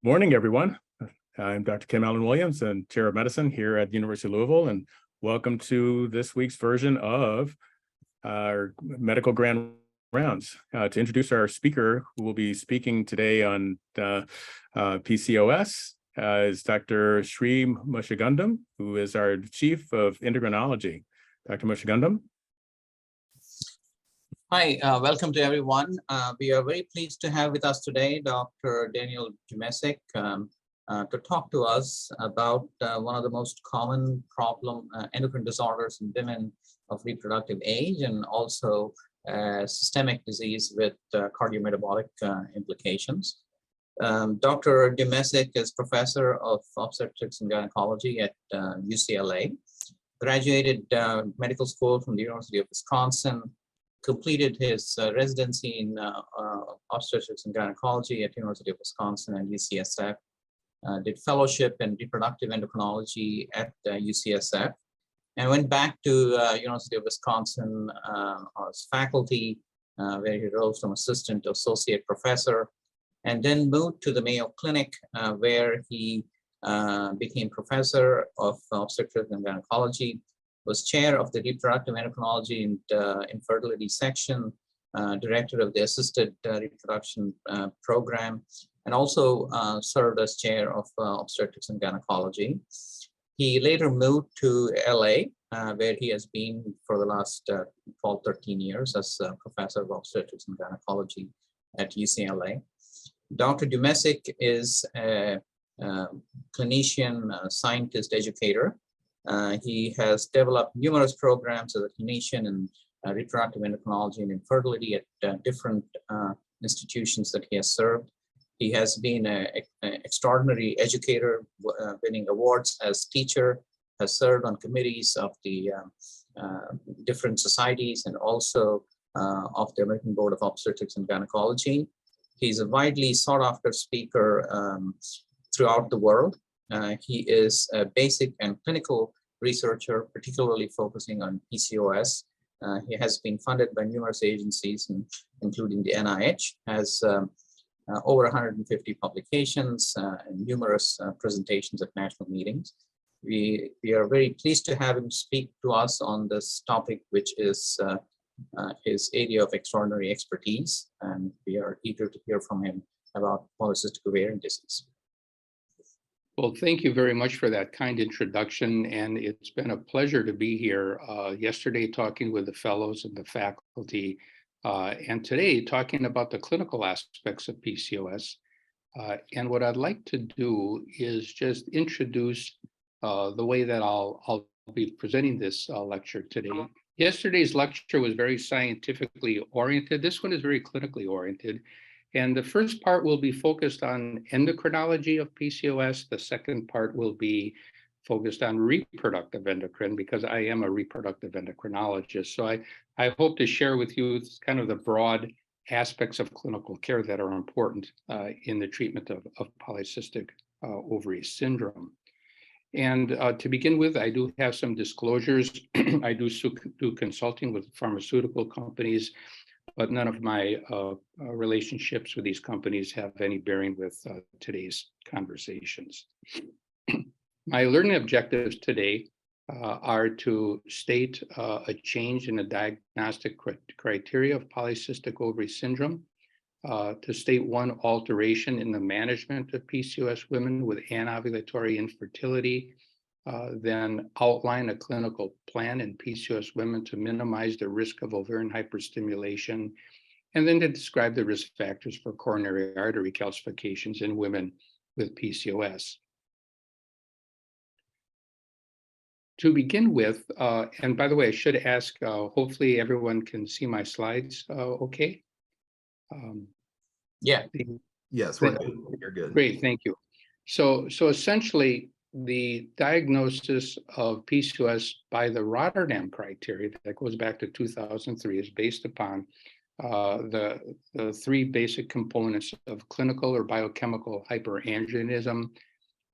Morning, everyone. I'm Dr. Kim Allen Williams and Chair of Medicine here at the University of Louisville, and welcome to this week's version of our Medical Grand Rounds. To introduce our speaker, who will be speaking today on PCOS, is Dr. Sri Mushagundam, who is our Chief of Endocrinology. Dr. Mushagundam. Hi, welcome to everyone. We are very pleased to have with us today Dr. Daniel Dumesic to talk to us about one of the most common endocrine disorders in women of reproductive age, and also systemic disease with cardiometabolic implications. Dr. Dumesic is professor of obstetrics and gynecology at UCLA, graduated medical school from the University of Wisconsin, completed his residency in obstetrics and gynecology at University of Wisconsin and UCSF, did fellowship in reproductive endocrinology at UCSF, and went back to University of Wisconsin as faculty, where he rose from assistant to associate professor, and then moved to the Mayo Clinic, where he became professor of obstetrics and gynecology, was chair of the reproductive endocrinology and infertility section, director of the assisted reproduction program, and also served as chair of obstetrics and gynecology. He later moved to LA, where he has been for the last 12, 13 years as professor of obstetrics and gynecology at UCLA. Dr. Dumesic is a clinician, scientist, educator. He has developed numerous programs as a clinician in reproductive endocrinology and infertility at different institutions that he has served. He has been an extraordinary educator, winning awards as teacher, has served on committees of the different societies and also of the American Board of Obstetrics and Gynecology. He's a widely sought after speaker throughout the world. He is a basic and clinical researcher, particularly focusing on PCOS. He has been funded by numerous agencies, including the NIH, has over 150 publications and numerous presentations at national meetings. We are very pleased to have him speak to us on this topic, which is his area of extraordinary expertise, and we are eager to hear from him about polycystic ovarian disease. Well, thank you very much for that kind introduction, and it's been a pleasure to be here yesterday talking with the fellows and the faculty, and today talking about the clinical aspects of PCOS. And what I'd like to do is just introduce the way that I'll be presenting this lecture today. Yesterday's lecture was very scientifically oriented. This one is very clinically oriented. And the first part will be focused on endocrinology of PCOS. The second part will be focused on reproductive endocrine, because I am a reproductive endocrinologist. So I hope to share with you kind of the broad aspects of clinical care that are important in the treatment of polycystic ovary syndrome. And to begin with, I do have some disclosures. I do consulting with pharmaceutical companies, but none of my relationships with these companies have any bearing with today's conversations. My learning objectives today are to state a change in the diagnostic criteria of polycystic ovary syndrome, to state one alteration in the management of PCOS women with anovulatory infertility, then outline a clinical plan in PCOS women to minimize the risk of ovarian hyperstimulation, and then to describe the risk factors for coronary artery calcifications in women with PCOS. To begin with, and by the way, I should ask, hopefully everyone can see my slides okay? Yeah. Yes, we're good. You're good. Great, thank you. So essentially, the diagnosis of PCOS by the Rotterdam criteria that goes back to 2003 is based upon the three basic components of clinical or biochemical hyperandrogenism,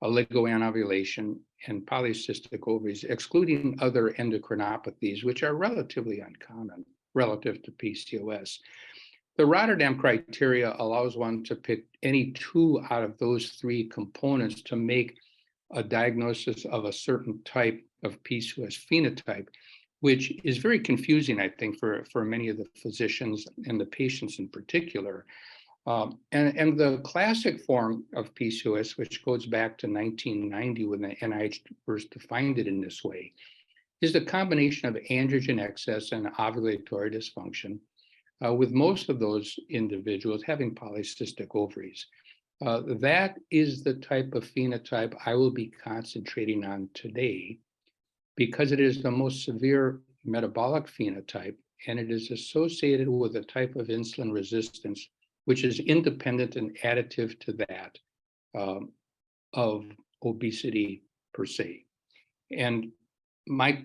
oligoanovulation, and polycystic ovaries, excluding other endocrinopathies, which are relatively uncommon relative to PCOS. The Rotterdam criteria allows one to pick any two out of those three components to make a diagnosis of a certain type of PCOS phenotype, which is very confusing, I think, for many of the physicians and the patients in particular. And the classic form of PCOS, which goes back to 1990 when the NIH first defined it in this way, is the combination of androgen excess and ovulatory dysfunction, with most of those individuals having polycystic ovaries. That is the type of phenotype I will be concentrating on today because it is the most severe metabolic phenotype, and it is associated with a type of insulin resistance, which is independent and additive to that of obesity per se. And my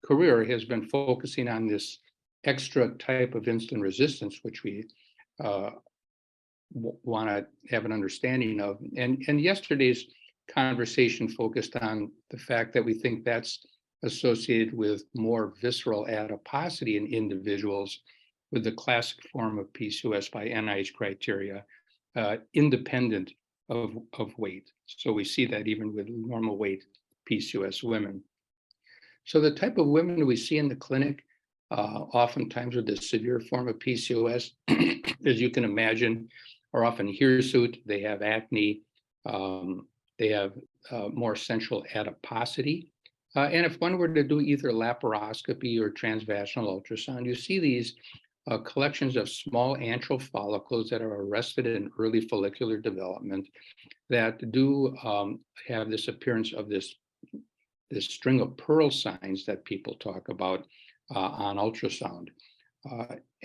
career has been focusing on this extra type of insulin resistance, which we want to have an understanding of. And yesterday's conversation focused on the fact that we think that's associated with more visceral adiposity in individuals with the classic form of PCOS by NIH criteria, independent of weight. So we see that even with normal weight PCOS women. So the type of women we see in the clinic, oftentimes with the severe form of PCOS, as you can imagine, are often hirsute, they have acne, they have more central adiposity. And if one were to do either laparoscopy or transvaginal ultrasound, you see these collections of small antral follicles that are arrested in early follicular development that do have this appearance of this string of pearl signs that people talk about on ultrasound.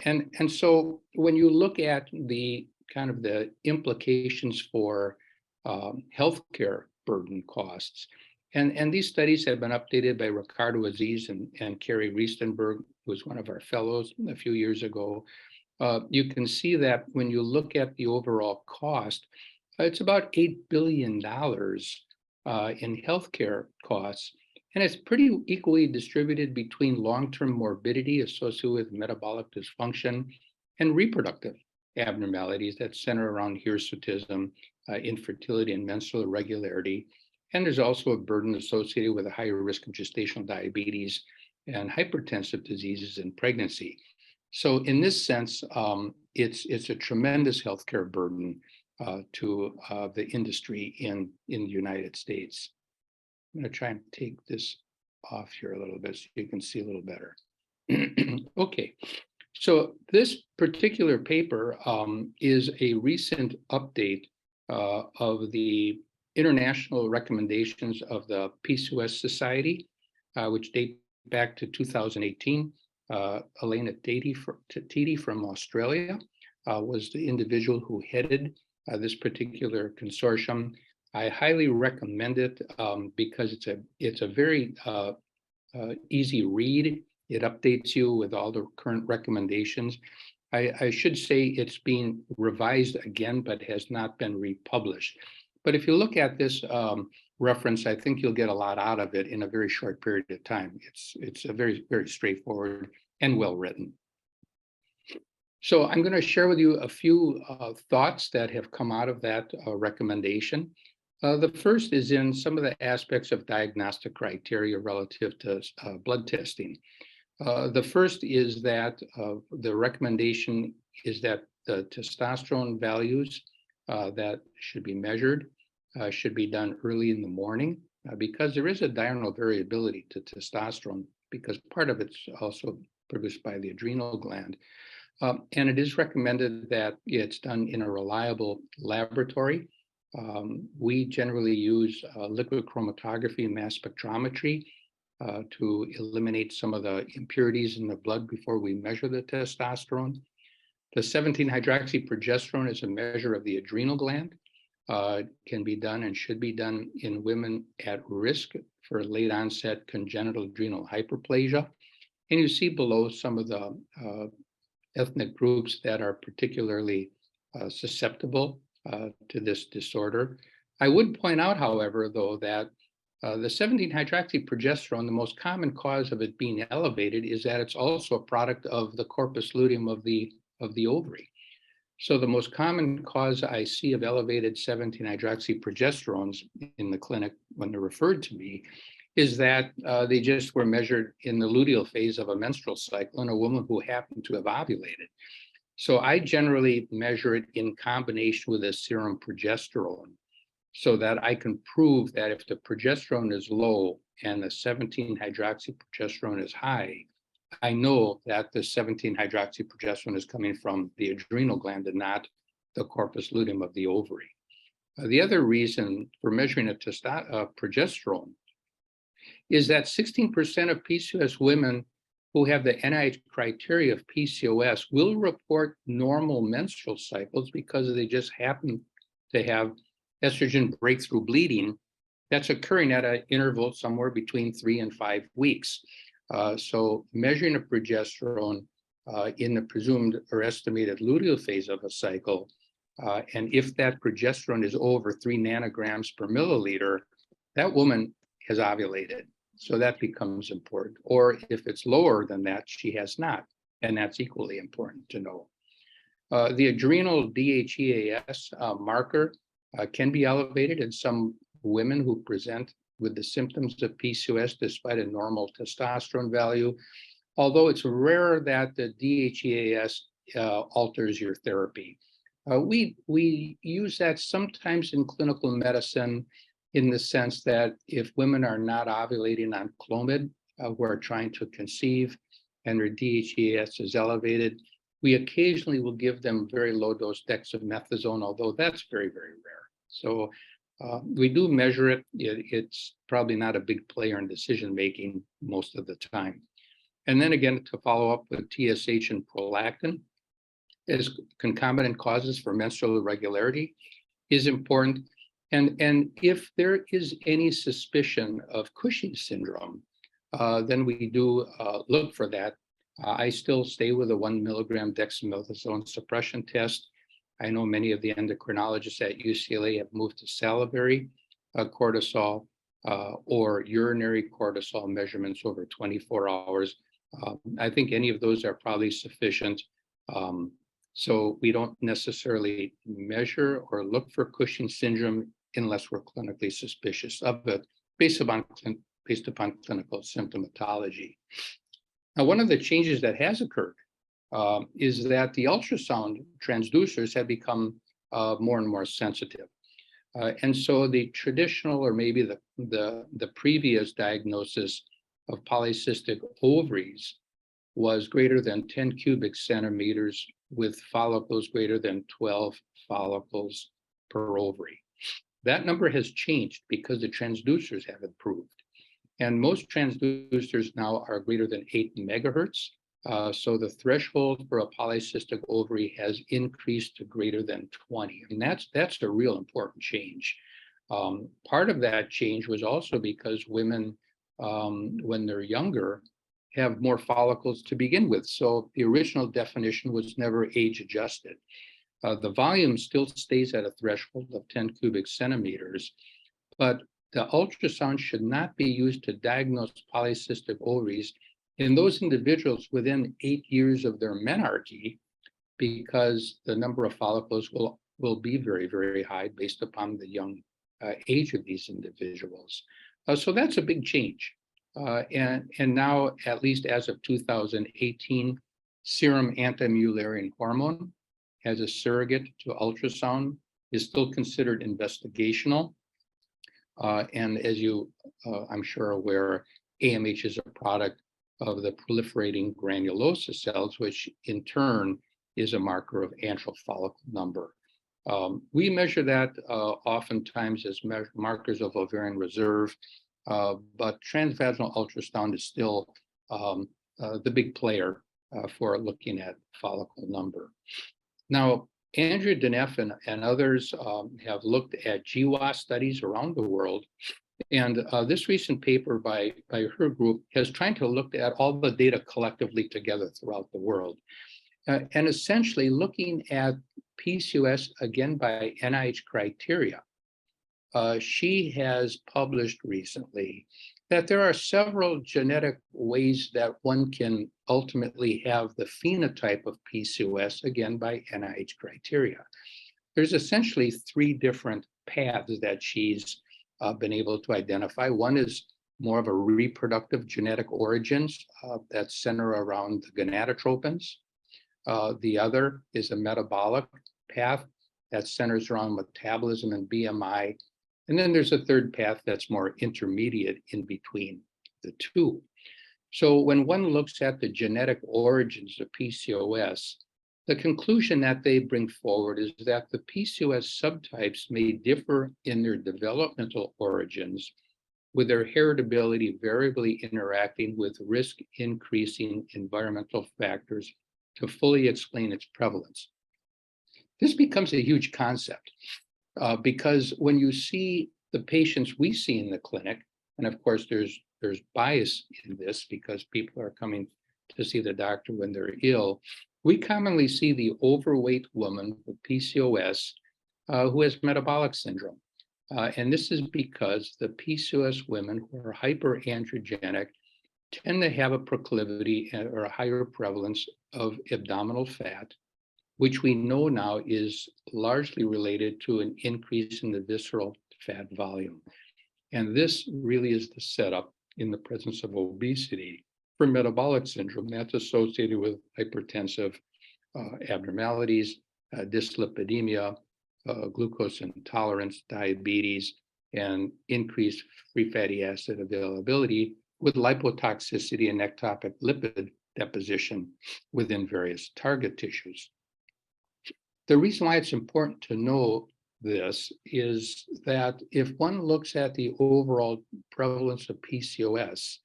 And so when you look at the kind of the implications for healthcare burden costs, and these studies have been updated by Ricardo Aziz and Carrie Riestenberg, who was one of our fellows a few years ago. You can see that when you look at the overall cost, it's about $8 billion in healthcare costs. And it's pretty equally distributed between long-term morbidity associated with metabolic dysfunction and reproductive abnormalities that center around hirsutism, infertility, and menstrual irregularity. And there's also a burden associated with a higher risk of gestational diabetes and hypertensive diseases in pregnancy. So in this sense, it's a tremendous healthcare burden to the industry in the United States. I'm going to try and take this off here a little bit so you can see a little better. Okay, so this particular paper is a recent update of the international recommendations of the PCOS Society, which date back to 2018. Elena Titi from Australia was the individual who headed this particular consortium. I highly recommend it because it's a very easy read. It updates you with all the current recommendations. I should say it's being revised again, but has not been republished. But if you look at this reference, I think you'll get a lot out of it in a very short period of time. It's a very, very straightforward and well written. So I'm going to share with you a few thoughts that have come out of that recommendation. The first is in some of the aspects of diagnostic criteria relative to blood testing. The first is that the recommendation is that the testosterone values that should be measured should be done early in the morning because there is a diurnal variability to testosterone because part of it's also produced by the adrenal gland. And it is recommended that it's done in a reliable laboratory. We generally use liquid chromatography and mass spectrometry to eliminate some of the impurities in the blood before we measure the testosterone. The 17-hydroxyprogesterone is a measure of the adrenal gland. Can be done and should be done in women at risk for late onset congenital adrenal hyperplasia. And you see below some of the ethnic groups that are particularly susceptible to this disorder. I would point out, however, though, that the 17-hydroxyprogesterone, the most common cause of it being elevated is that it's also a product of the corpus luteum of the ovary. So the most common cause I see of elevated 17-hydroxyprogesterones in the clinic when they're referred to me is that they just were measured in the luteal phase of a menstrual cycle in a woman who happened to have ovulated. So I generally measure it in combination with a serum progesterone so that I can prove that if the progesterone is low and the 17-hydroxyprogesterone is high, I know that the 17-hydroxyprogesterone is coming from the adrenal gland and not the corpus luteum of the ovary. The other reason for measuring a progesterone is that 16% of PCOS women who have the NIH criteria of PCOS will report normal menstrual cycles because they just happen to have estrogen breakthrough bleeding that's occurring at an interval somewhere between 3 and 5 weeks. So measuring a progesterone in the presumed or estimated luteal phase of a cycle, and if that progesterone is over 3 nanograms per milliliter, that woman has ovulated. So that becomes important. Or if it's lower than that, she has not, and that's equally important to know. The adrenal DHEAS marker can be elevated in some women who present with the symptoms of PCOS despite a normal testosterone value, although it's rare that the DHEAS alters your therapy. We use that sometimes in clinical medicine in the sense that if women are not ovulating on Clomid, who are trying to conceive and their DHEAS is elevated, we occasionally will give them very low dose dexamethasone, although that's very, very rare. So we do measure it. It's probably not a big player in decision making most of the time. And then again, to follow up with TSH and prolactin as concomitant causes for menstrual irregularity is important. And if there is any suspicion of Cushing's syndrome, then we do look for that. I still stay with a 1 milligram dexamethasone suppression test. I know many of the endocrinologists at UCLA have moved to salivary cortisol or urinary cortisol measurements over 24 hours. I think any of those are probably sufficient. So we don't necessarily measure or look for Cushing's syndrome unless we're clinically suspicious of it based upon clinical symptomatology. Now, one of the changes that has occurred is that the ultrasound transducers have become more and more sensitive. And so the traditional, or maybe the previous diagnosis of polycystic ovaries was greater than 10 cubic centimeters with follicles greater than 12 follicles per ovary. That number has changed because the transducers have improved. And most transducers now are greater than 8 megahertz. So the threshold for a polycystic ovary has increased to greater than 20. And that's a real important change. Part of that change was also because women, when they're younger, have more follicles to begin with. So the original definition was never age adjusted. The volume still stays at a threshold of 10 cubic centimeters, but the ultrasound should not be used to diagnose polycystic ovaries in those individuals within 8 years of their menarche, because the number of follicles will be very, very high based upon the young age of these individuals. So that's a big change. And now, at least as of 2018, serum anti-mullerian hormone as a surrogate to ultrasound is still considered investigational. And as you, I'm sure, are aware, AMH is a product of the proliferating granulosa cells, which in turn is a marker of antral follicle number. We measure that oftentimes as markers of ovarian reserve, but transvaginal ultrasound is still the big player for looking at follicle number. Now, Andrea Dept and others have looked at GWAS studies around the world. And this recent paper by her group has tried to look at all the data collectively together throughout the world. And essentially looking at PCOS, again, by NIH criteria. She has published recently that there are several genetic ways that one can ultimately have the phenotype of PCOS, again, by NIH criteria. There's essentially three different paths that she's been able to identify. One is more of a reproductive genetic origins that center around the gonadotropins. The other is a metabolic path that centers around metabolism and BMI. And then there's a third path that's more intermediate in between the two. So when one looks at the genetic origins of PCOS, the conclusion that they bring forward is that the PCOS subtypes may differ in their developmental origins, with their heritability variably interacting with risk increasing environmental factors to fully explain its prevalence. This becomes a huge concept because when you see the patients we see in the clinic, and of course there's bias in this because people are coming to see the doctor when they're ill, we commonly see the overweight woman with PCOS who has metabolic syndrome. And this is because the PCOS women who are hyperandrogenic tend to have a proclivity or a higher prevalence of abdominal fat, which we know now is largely related to an increase in the visceral fat volume. And this really is the setup in the presence of obesity for metabolic syndrome that's associated with hypertensive abnormalities, dyslipidemia, glucose intolerance, diabetes, and increased free fatty acid availability with lipotoxicity and ectopic lipid deposition within various target tissues. The reason why it's important to know this is that if one looks at the overall prevalence of PCOS,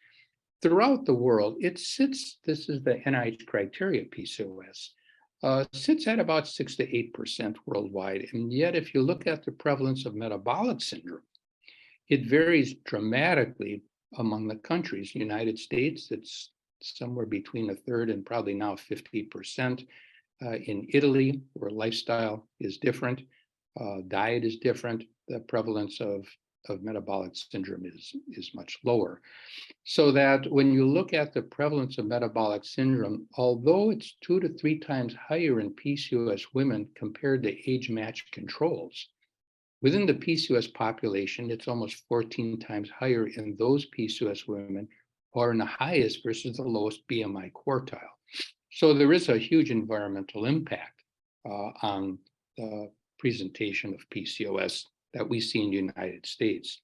throughout the world, it sits, this is the NIH criteria PCOS, sits at about 6 to 8% worldwide. And yet, if you look at the prevalence of metabolic syndrome, it varies dramatically among the countries. United States, it's somewhere between a third and probably now 50%. In Italy, where lifestyle is different, diet is different, the prevalence of metabolic syndrome is much lower. So that when you look at the prevalence of metabolic syndrome, although it's 2 to 3 times higher in PCOS women compared to age-matched controls, within the PCOS population, it's almost 14 times higher in those PCOS women who are in the highest versus the lowest BMI quartile. So there is a huge environmental impact on the presentation of PCOS that we see in the United States.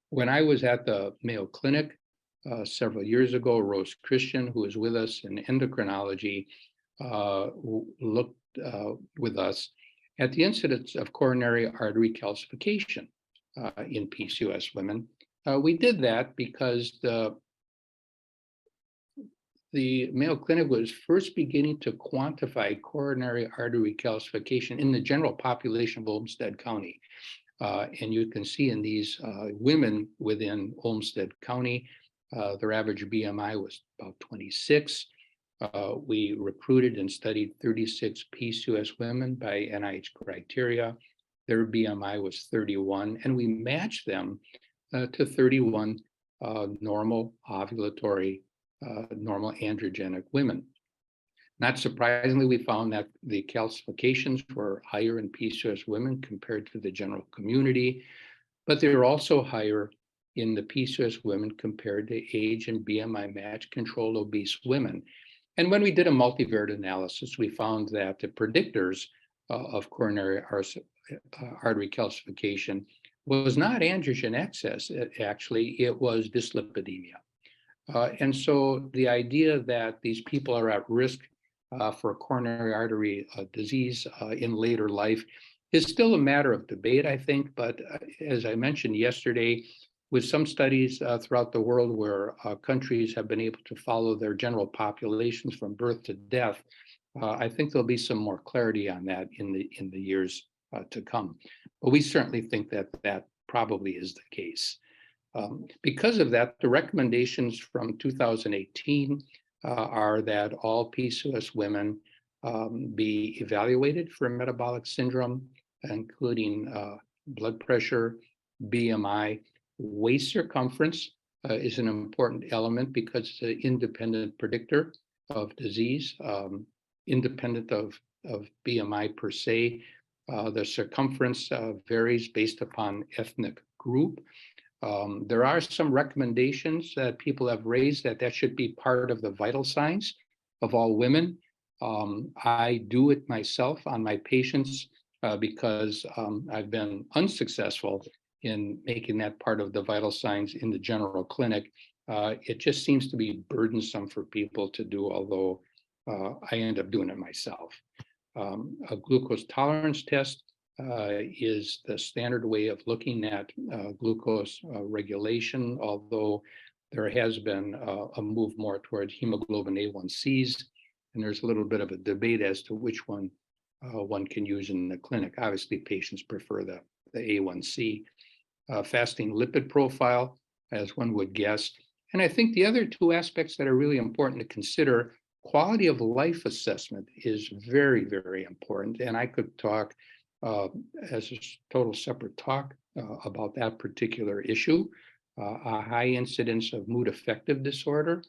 When I was at the Mayo Clinic several years ago, Rose Christian, who is with us in endocrinology, looked with us at the incidence of coronary artery calcification in PCOS women. We did that because the Mayo Clinic was first beginning to quantify coronary artery calcification in the general population of Olmsted County. And you can see in these women within Olmsted County, their average BMI was about 26. We recruited and studied 36 PCOS women by NIH criteria. Their BMI was 31, and we matched them to 31 normal ovulatory, normal androgenic women. Not surprisingly, we found that the calcifications were higher in PCOS women compared to the general community, but they were also higher in the PCOS women compared to age and BMI match controlled obese women. And when we did a multivariate analysis, we found that the predictors of coronary artery calcification was not androgen excess. Actually, it was dyslipidemia. And so the idea that these people are at risk for coronary artery disease in later life is still a matter of debate, I think. But as I mentioned yesterday, with some studies throughout the world where countries have been able to follow their general populations from birth to death, I think there'll be some more clarity on that in the years to come. But we certainly think that that probably is the case. Because of that, the recommendations from 2018 are that all PCOS women be evaluated for metabolic syndrome, including blood pressure, BMI, waist circumference, is an important element because it's an independent predictor of disease, independent of BMI per se. The circumference varies based upon ethnic group. There are some recommendations that people have raised that should be part of the vital signs of all women. I do it myself on my patients because I've been unsuccessful in making that part of the vital signs in the general clinic. It just seems to be burdensome for people to do, although I end up doing it myself. A glucose tolerance test is the standard way of looking at glucose regulation, although there has been a move more towards hemoglobin A1Cs, and there's a little bit of a debate as to which one one can use in the clinic. Obviously, patients prefer the A1C. Fasting lipid profile, as one would guess. And I think the other two aspects that are really important to consider, quality of life assessment is very, very important. And I could talk as a total separate talk about that particular issue. A high incidence of mood affective disorder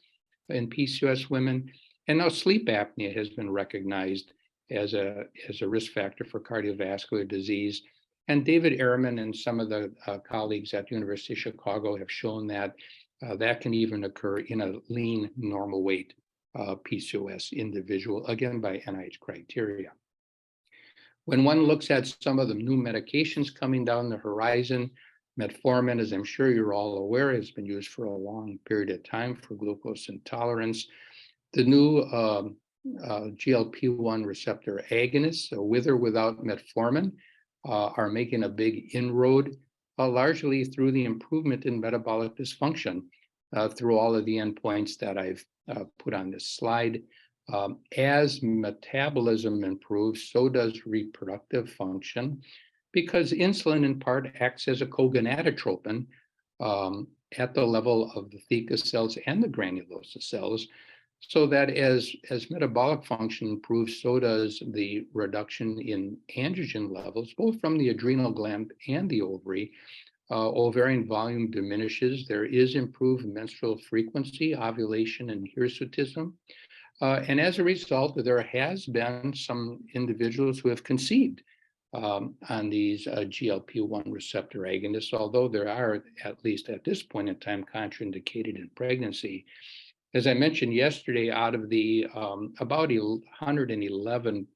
in PCOS women. And now sleep apnea has been recognized as a risk factor for cardiovascular disease. And David Ehrman and some of the colleagues at the University of Chicago have shown that that can even occur in a lean, normal weight PCOS individual, again, by NIH criteria. When one looks at some of the new medications coming down the horizon, metformin, as I'm sure you're all aware, has been used for a long period of time for glucose intolerance. The new GLP-1 receptor agonists, with or without metformin, are making a big inroad, largely through the improvement in metabolic dysfunction through all of the endpoints that I've put on this slide. As metabolism improves, so does reproductive function, because insulin in part acts as a cogonadotropin at the level of the theca cells and the granulosa cells, so that as metabolic function improves, so does the reduction in androgen levels, both from the adrenal gland and the ovary. Ovarian volume diminishes. There is improved menstrual frequency, ovulation, and hirsutism. And as a result, there has been some individuals who have conceived on these GLP-1 receptor agonists, although there are, at least at this point in time, contraindicated in pregnancy. As I mentioned yesterday, out of the about 111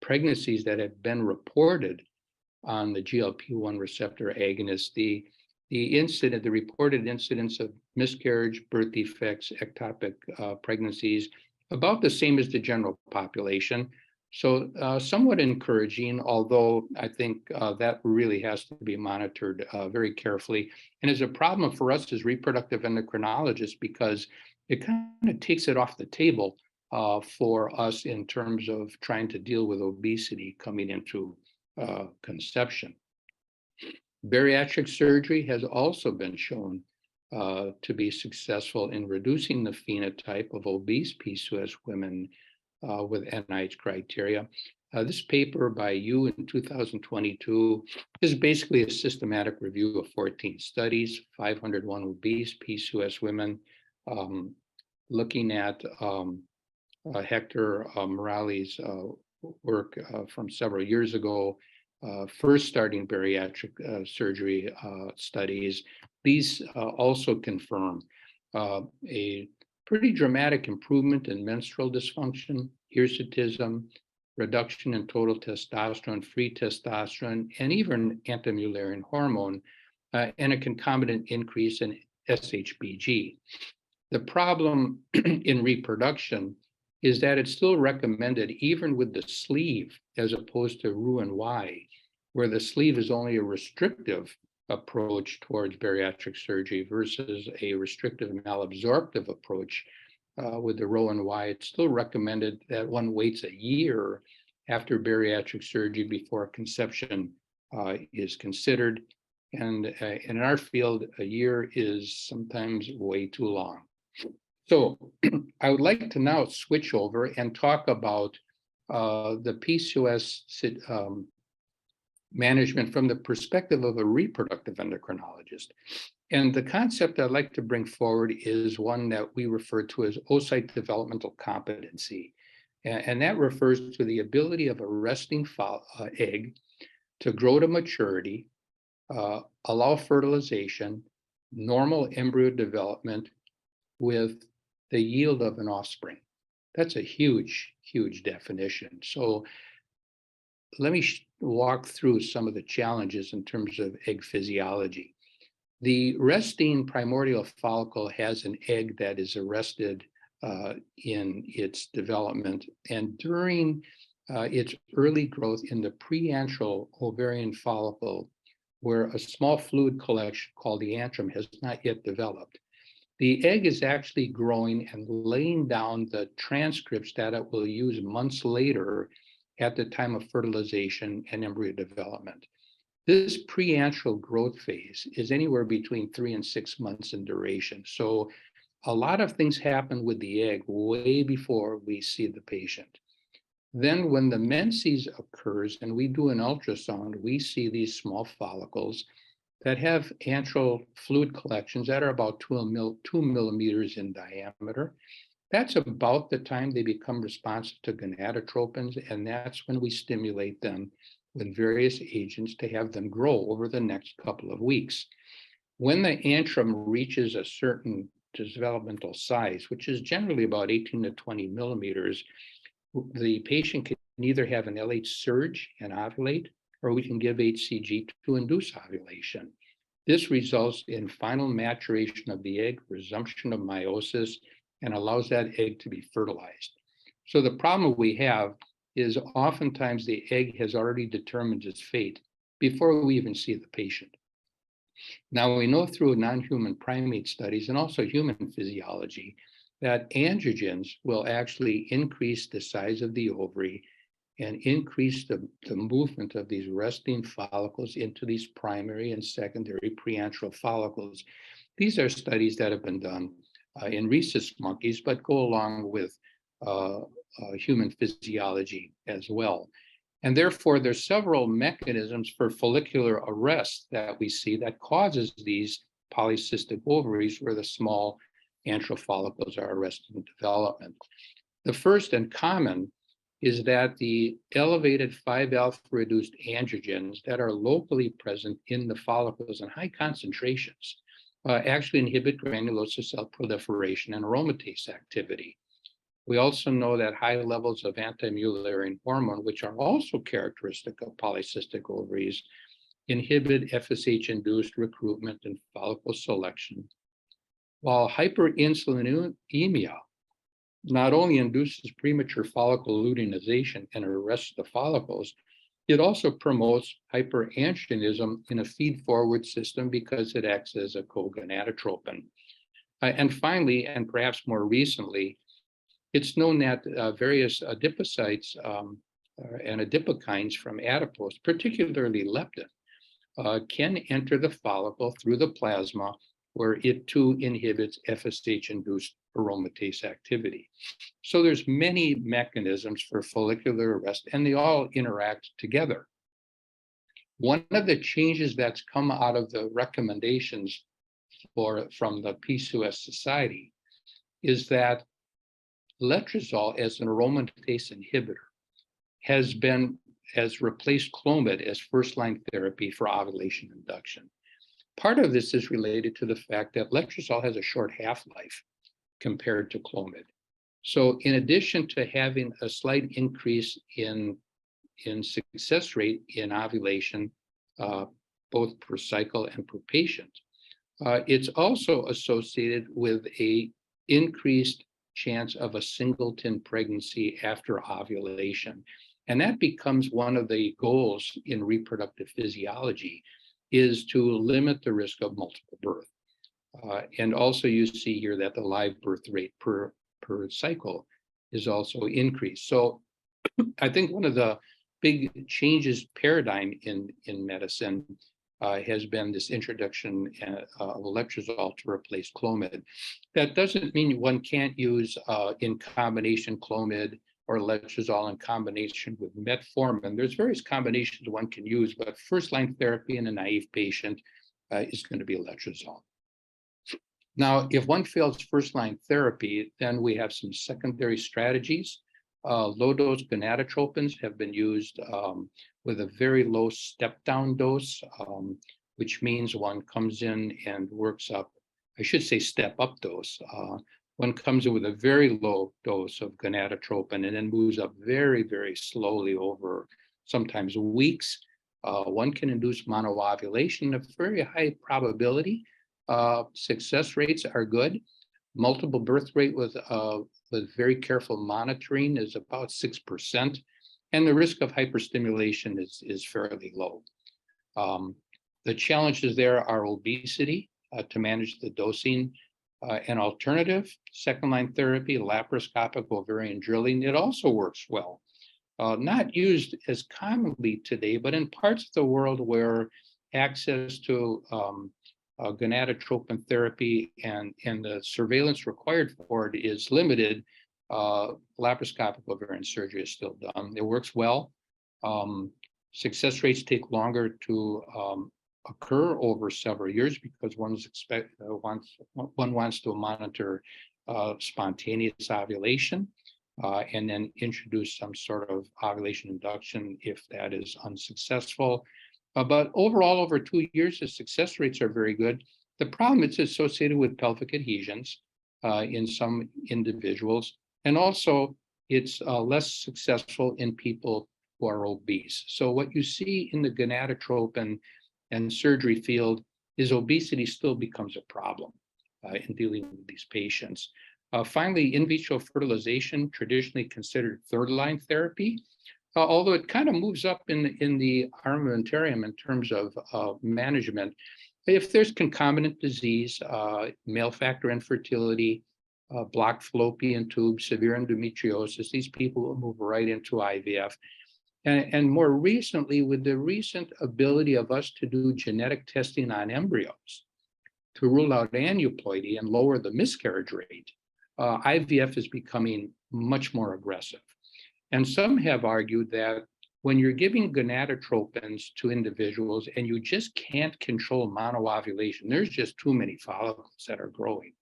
pregnancies that have been reported on the GLP-1 receptor agonist, the reported incidence of miscarriage, birth defects, ectopic pregnancies, about the same as the general population. So somewhat encouraging, although I think that really has to be monitored very carefully. And is a problem for us as reproductive endocrinologists, because it kind of takes it off the table for us in terms of trying to deal with obesity coming into conception. Bariatric surgery has also been shown to be successful in reducing the phenotype of obese PCOS women with NIH criteria. This paper by you in 2022 is basically a systematic review of 14 studies, 501 obese PCOS women, looking at Hector Morales' work from several years ago, first starting bariatric surgery studies. These also confirm a pretty dramatic improvement in menstrual dysfunction, hirsutism, reduction in total testosterone, free testosterone, and even anti-Mullerian hormone, and a concomitant increase in SHBG. The problem in reproduction is that it's still recommended even with the sleeve as opposed to Roux-en-Y, where the sleeve is only a restrictive approach towards bariatric surgery versus a restrictive malabsorptive approach with the Roux-en-Y. It's still recommended that one waits a year after bariatric surgery before conception is considered. And in our field, a year is sometimes way too long. So I would like to now switch over and talk about the PCOS management from the perspective of a reproductive endocrinologist. And the concept I'd like to bring forward is one that we refer to as oocyte developmental competency. And that refers to the ability of a resting egg to grow to maturity, allow fertilization, normal embryo development with the yield of an offspring. That's a huge, huge definition. So let me walk through some of the challenges in terms of egg physiology. The resting primordial follicle has an egg that is arrested in its development, and during its early growth in the preantral ovarian follicle, where a small fluid collection called the antrum has not yet developed, the egg is actually growing and laying down the transcripts that it will use months later at the time of fertilization and embryo development. This preantral growth phase is anywhere between 3 and 6 months in duration. So a lot of things happen with the egg way before we see the patient. Then when the menses occurs and we do an ultrasound, we see these small follicles that have antral fluid collections that are about 2 millimeters in diameter. That's about the time they become responsive to gonadotropins, and that's when we stimulate them with various agents to have them grow over the next couple of weeks. When the antrum reaches a certain developmental size, which is generally about 18 to 20 millimeters, the patient can either have an LH surge and ovulate, or we can give HCG to induce ovulation. This results in final maturation of the egg, resumption of meiosis, and allows that egg to be fertilized. So the problem we have is oftentimes the egg has already determined its fate before we even see the patient. Now we know through non-human primate studies and also human physiology that androgens will actually increase the size of the ovary and increase the movement of these resting follicles into these primary and secondary preantral follicles. These are studies that have been done in rhesus monkeys, but go along with human physiology as well. And therefore, there's several mechanisms for follicular arrest that we see that causes these polycystic ovaries where the small antral follicles are arrested in development. The first and common is that the elevated 5-alpha reduced androgens that are locally present in the follicles in high concentrations actually inhibit granulosa cell proliferation and aromatase activity. We also know that high levels of anti-mullerian hormone, which are also characteristic of polycystic ovaries, inhibit FSH-induced recruitment and follicle selection, while hyperinsulinemia not only induces premature follicle luteinization and arrests the follicles, it also promotes hyperandrogenism in a feed-forward system because it acts as a cogonadotropin. And finally, and perhaps more recently, it's known that various adipocytes and adipokines from adipose, particularly leptin, can enter the follicle through the plasma, where it too inhibits FSH-induced aromatase activity. So there's many mechanisms for follicular arrest, and they all interact together. One of the changes that's come out of the recommendations from the PCOS Society is that letrozole as an aromatase inhibitor has replaced Clomid as first-line therapy for ovulation induction. Part of this is related to the fact that letrozole has a short half-life compared to Clomid. So in addition to having a slight increase in success rate in ovulation, both per cycle and per patient, it's also associated with a increased chance of a singleton pregnancy after ovulation. And that becomes one of the goals in reproductive physiology, is to limit the risk of multiple birth. And also you see here that the live birth rate per cycle is also increased. So I think one of the big changes paradigm in medicine has been this introduction of letrozole to replace Clomid. That doesn't mean one can't use in combination Clomid or letrozole in combination with metformin. There's various combinations one can use, but first-line therapy in a naive patient is going to be letrozole. Now, if one fails first-line therapy, then we have some secondary strategies. Low-dose gonadotropins have been used with a very low step-down dose, which means one comes in and works up, I should say step-up dose. One comes in with a very low dose of gonadotropin and then moves up very, very slowly over sometimes weeks. One can induce monoovulation of very high probability. Success rates are good. Multiple birth rate with very careful monitoring is about 6%, and the risk of hyperstimulation is fairly low. The challenges there are obesity, to manage the dosing, an alternative, second-line therapy, laparoscopic ovarian drilling. It also works well. Not used as commonly today, but in parts of the world where access to gonadotropin therapy and the surveillance required for it is limited, laparoscopic ovarian surgery is still done. It works well. Success rates take longer to occur over several years because one wants to monitor spontaneous ovulation and then introduce some sort of ovulation induction if that is unsuccessful. But overall, over 2 years, the success rates are very good. The problem is associated with pelvic adhesions in some individuals, and also it's less successful in people who are obese. So what you see in the gonadotropin and surgery field is obesity still becomes a problem in dealing with these patients. Finally, in vitro fertilization, traditionally considered third-line therapy, although it kind of moves up in the armamentarium in terms of management. If there's concomitant disease, male factor infertility, blocked fallopian tube, severe endometriosis, these people will move right into IVF. And more recently, with the recent ability of us to do genetic testing on embryos to rule out aneuploidy and lower the miscarriage rate, IVF is becoming much more aggressive. And some have argued that when you're giving gonadotropins to individuals and you just can't control monoovulation, there's just too many follicles that are growing,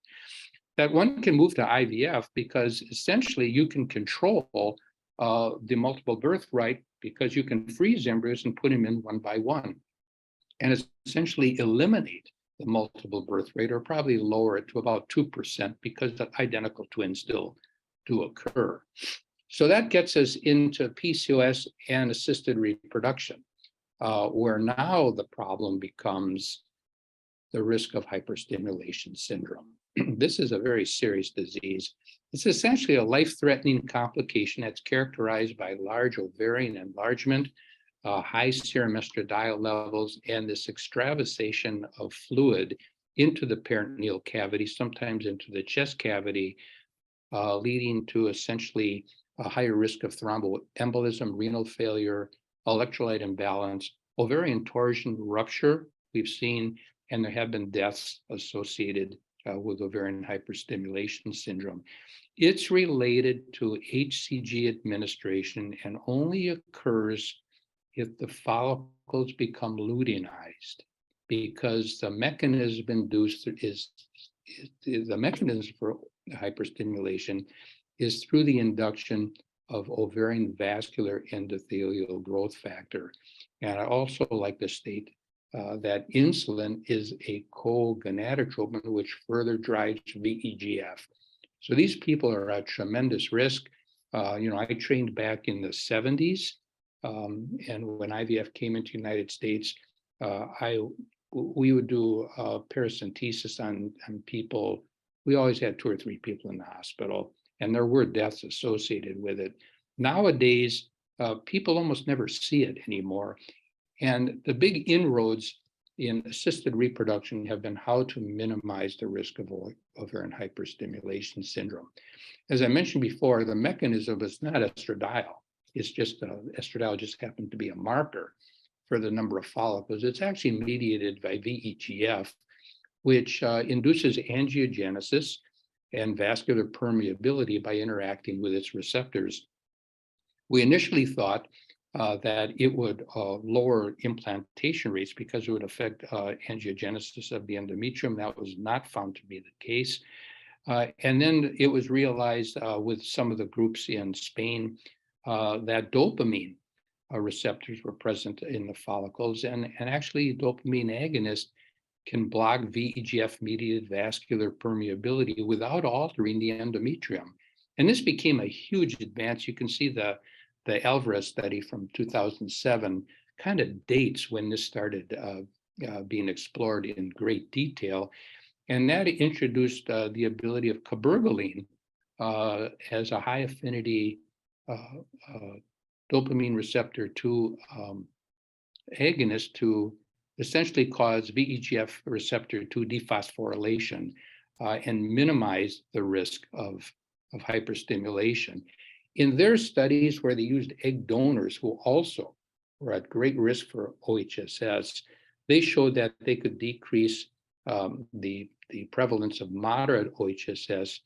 that one can move to IVF because essentially you can control the multiple birth rate because you can freeze embryos and put them in one by one and essentially eliminate the multiple birth rate or probably lower it to about 2% because the identical twins still do occur. So that gets us into PCOS and assisted reproduction, where now the problem becomes the risk of hyperstimulation syndrome. This is a very serious disease. It's essentially a life-threatening complication that's characterized by large ovarian enlargement, high serum estradiol levels, and this extravasation of fluid into the peritoneal cavity, sometimes into the chest cavity, leading to essentially a higher risk of thromboembolism, renal failure, electrolyte imbalance, ovarian torsion rupture, we've seen, and there have been deaths associated with ovarian hyperstimulation syndrome. It's related to HCG administration and only occurs if the follicles become luteinized, because the mechanism induced is the mechanism for hyperstimulation is through the induction of ovarian vascular endothelial growth factor. And I also like to state that insulin is a co-gonadotropin, which further drives VEGF. So these people are at tremendous risk. I trained back in the 70s, and when IVF came into the United States, we would do paracentesis on people. We always had 2 or 3 people in the hospital, and there were deaths associated with it. Nowadays, people almost never see it anymore. And the big inroads in assisted reproduction have been how to minimize the risk of ovarian hyperstimulation syndrome. As I mentioned before, the mechanism is not estradiol. It's just estradiol just happened to be a marker for the number of follicles. It's actually mediated by VEGF, which induces angiogenesis and vascular permeability by interacting with its receptors. We initially thought that it would lower implantation rates because it would affect angiogenesis of the endometrium. That was not found to be the case. And then it was realized with some of the groups in Spain that dopamine receptors were present in the follicles, and actually dopamine agonists can block VEGF-mediated vascular permeability without altering the endometrium. And this became a huge advance. You can see the Alvarez study from 2007 kind of dates when this started being explored in great detail. And that introduced the ability of cabergoline as a high affinity dopamine receptor 2 agonist to essentially cause VEGF receptor 2 dephosphorylation and minimize the risk of hyperstimulation. In their studies where they used egg donors who also were at great risk for OHSS, they showed that they could decrease the prevalence of moderate OHSS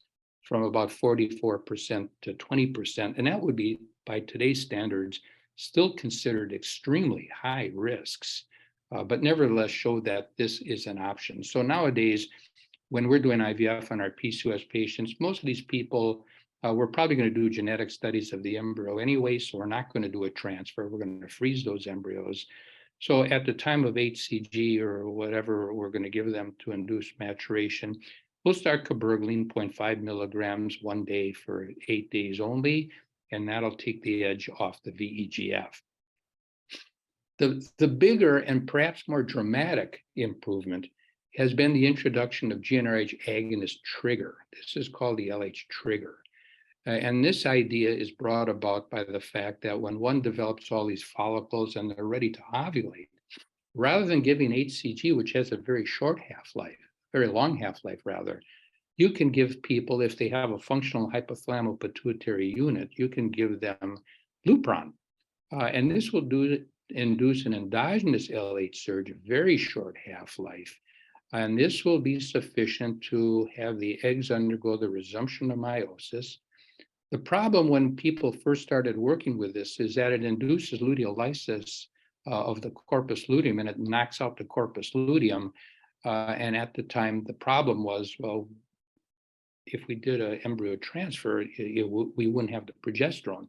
from about 44% to 20. And that would be, by today's standards, still considered extremely high risks, but nevertheless showed that this is an option. So nowadays, when we're doing IVF on our PCOS patients, most of these people, we're probably going to do genetic studies of the embryo anyway, so we're not going to do a transfer. We're going to freeze those embryos. So at the time of HCG or whatever we're going to give them to induce maturation, we'll start cabergoline 0.5 milligrams one day for 8 days only, and that'll take the edge off the VEGF. The bigger and perhaps more dramatic improvement has been the introduction of GnRH agonist trigger. This is called the LH trigger. And this idea is brought about by the fact that when one develops all these follicles and they're ready to ovulate, rather than giving HCG, which has a very short half-life, very long half-life rather, you can give people, if they have a functional hypothalamo-pituitary unit, you can give them Lupron. And this will induce an endogenous LH surge, very short half-life. And this will be sufficient to have the eggs undergo the resumption of meiosis. The problem when people first started working with this is that it induces luteolysis of the corpus luteum, and it knocks out the corpus luteum. And at the time, the problem was, well, if we did an embryo transfer, we wouldn't have the progesterone.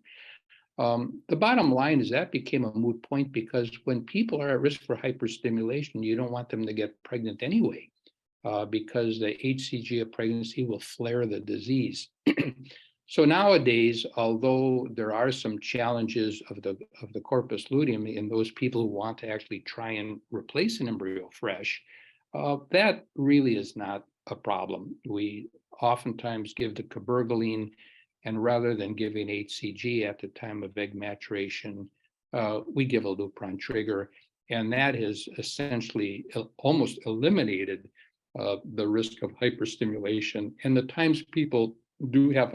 The bottom line is that became a moot point because when people are at risk for hyperstimulation, you don't want them to get pregnant anyway, because the HCG of pregnancy will flare the disease. So nowadays, although there are some challenges of the corpus luteum in those people who want to actually try and replace an embryo fresh, that really is not a problem. We oftentimes give the cabergoline, and rather than giving HCG at the time of egg maturation, we give a Lupron trigger, and that has essentially almost eliminated the risk of hyperstimulation. And the times people do have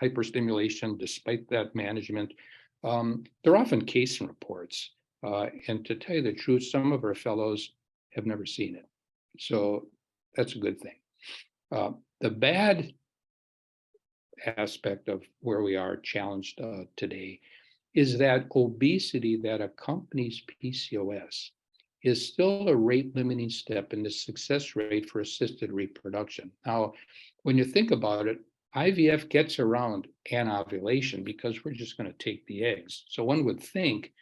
hyperstimulation despite that management, they're often case reports. And to tell you the truth, some of our fellows have never seen it. So that's a good thing. The bad aspect of where we are challenged today is that obesity that accompanies PCOS is still a rate-limiting step in the success rate for assisted reproduction. Now, when you think about it, IVF gets around anovulation because we're just going to take the eggs. So one would think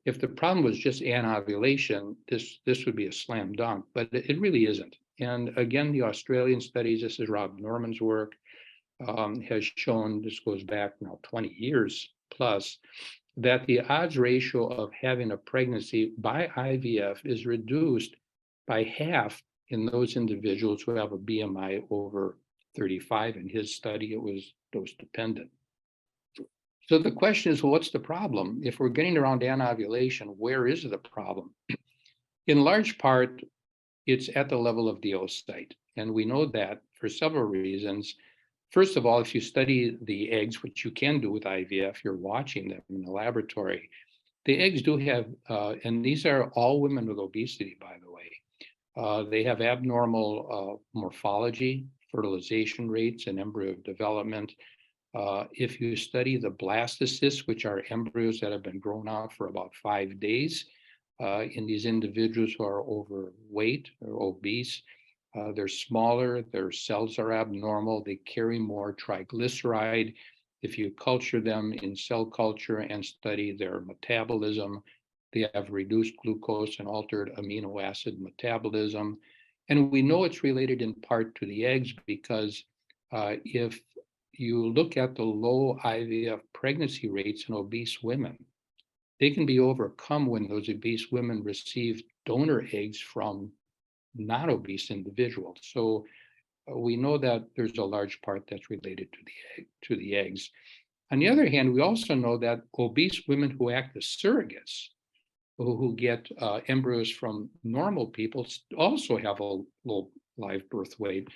if the problem was just anovulation, this would be a slam dunk, but it really isn't. And again, the Australian studies, this is Rob Norman's work, has shown, this goes back now 20 years plus, that the odds ratio of having a pregnancy by IVF is reduced by half in those individuals who have a BMI over 35. In his study, it was dose dependent. So the question is, well, what's the problem? If we're getting around anovulation, where is the problem? In large part, it's at the level of the oocyte. And we know that for several reasons. First of all, if you study the eggs, which you can do with IVF, you're watching them in the laboratory, the eggs do have, and these are all women with obesity, by the way, they have abnormal morphology, fertilization rates, and embryo development. If you study the blastocysts, which are embryos that have been grown out for about 5 days, in these individuals who are overweight or obese, they're smaller, their cells are abnormal, they carry more triglyceride. If you culture them in cell culture and study their metabolism, they have reduced glucose and altered amino acid metabolism. And we know it's related in part to the eggs because if you look at the low IVF pregnancy rates in obese women, they can be overcome when those obese women receive donor eggs from non-obese individuals. So we know that there's a large part that's related to the eggs. On the other hand, we also know that obese women who act as surrogates, who get embryos from normal people, also have a low live birth weight.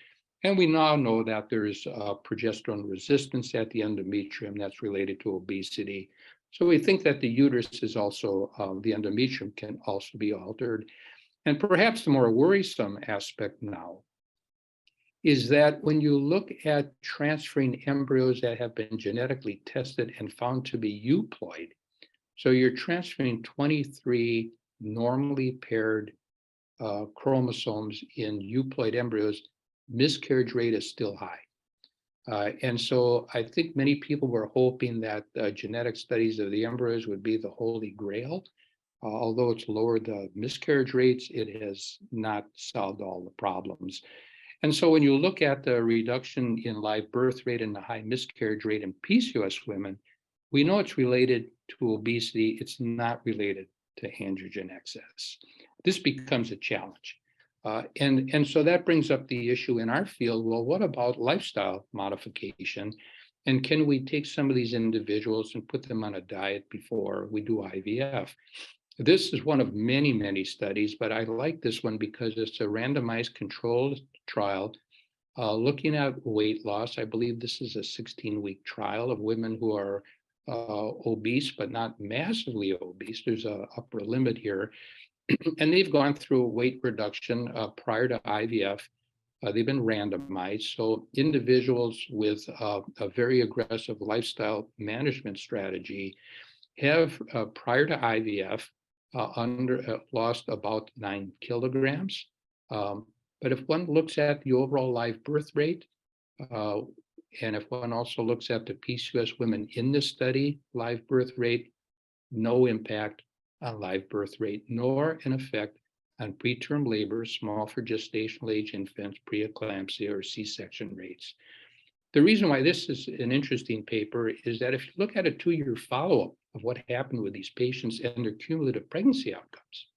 And we now know that there is progesterone resistance at the endometrium that's related to obesity. So we think that the uterus is also, the endometrium can also be altered. And perhaps the more worrisome aspect now is that when you look at transferring embryos that have been genetically tested and found to be euploid, so you're transferring 23 normally paired chromosomes in euploid embryos, miscarriage rate is still high. And so I think many people were hoping that genetic studies of the embryos would be the holy grail. Although it's lowered the miscarriage rates, it has not solved all the problems. And so when you look at the reduction in live birth rate and the high miscarriage rate in PCOS women, we know it's related to obesity. It's not related to androgen excess. This becomes a challenge. And so that brings up the issue in our field. Well, what about lifestyle modification? And can we take some of these individuals and put them on a diet before we do IVF? This is one of many, many studies, but I like this one because it's a randomized controlled trial looking at weight loss. I believe this is a 16-week trial of women who are obese, but not massively obese. There's an upper limit here. And they've gone through weight reduction prior to IVF. They've been randomized. So individuals with a very aggressive lifestyle management strategy have, prior to IVF, lost about 9 kilograms. But if one looks at the overall live birth rate, and if one also looks at the PCOS women in this study, live birth rate, no impact on live birth rate, nor an effect on preterm labor, small for gestational age infants, preeclampsia, or C-section rates. The reason why this is an interesting paper is that if you look at a 2-year follow-up of what happened with these patients and their cumulative pregnancy outcomes,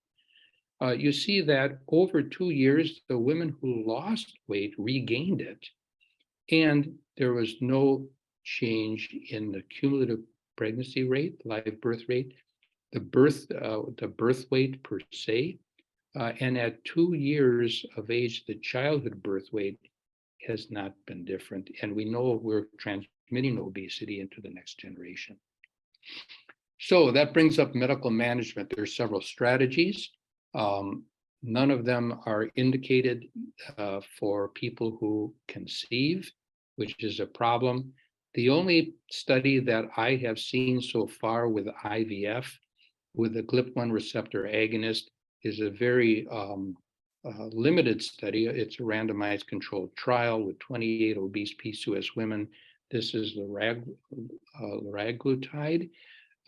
you see that over 2 years, the women who lost weight regained it, and there was no change in the cumulative pregnancy rate, live birth rate, the birth weight per se, and at 2 years of age, the childhood birth weight has not been different. And we know we're transmitting obesity into the next generation. So that brings up medical management. There are several strategies. None of them are indicated for people who conceive, which is a problem. The only study that I have seen so far with IVF, with the GLP-1 receptor agonist, is a very limited study. It's a randomized controlled trial with 28 obese PCOS women. This is the liraglutide.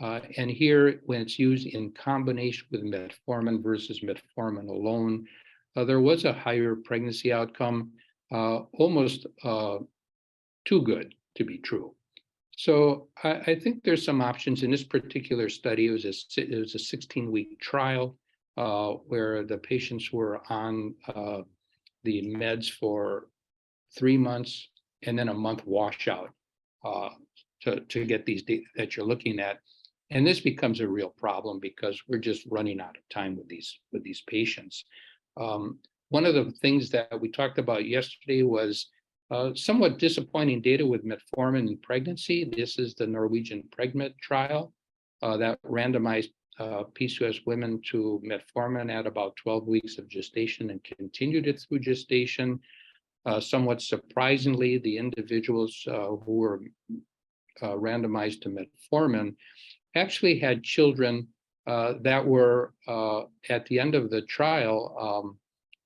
And here, when it's used in combination with metformin versus metformin alone, there was a higher pregnancy outcome, almost too good to be true. So I think there's some options in this particular study. It was a 16-week trial where the patients were on the meds for 3 months and then a month washout to get these data that you're looking at. And this becomes a real problem because we're just running out of time with these patients. One of the things that we talked about yesterday was somewhat disappointing data with metformin in pregnancy. This is the Norwegian PregMet trial that randomized PCOS women to metformin at about 12 weeks of gestation and continued it through gestation. Somewhat surprisingly, the individuals who were randomized to metformin actually had children that were at the end of the trial,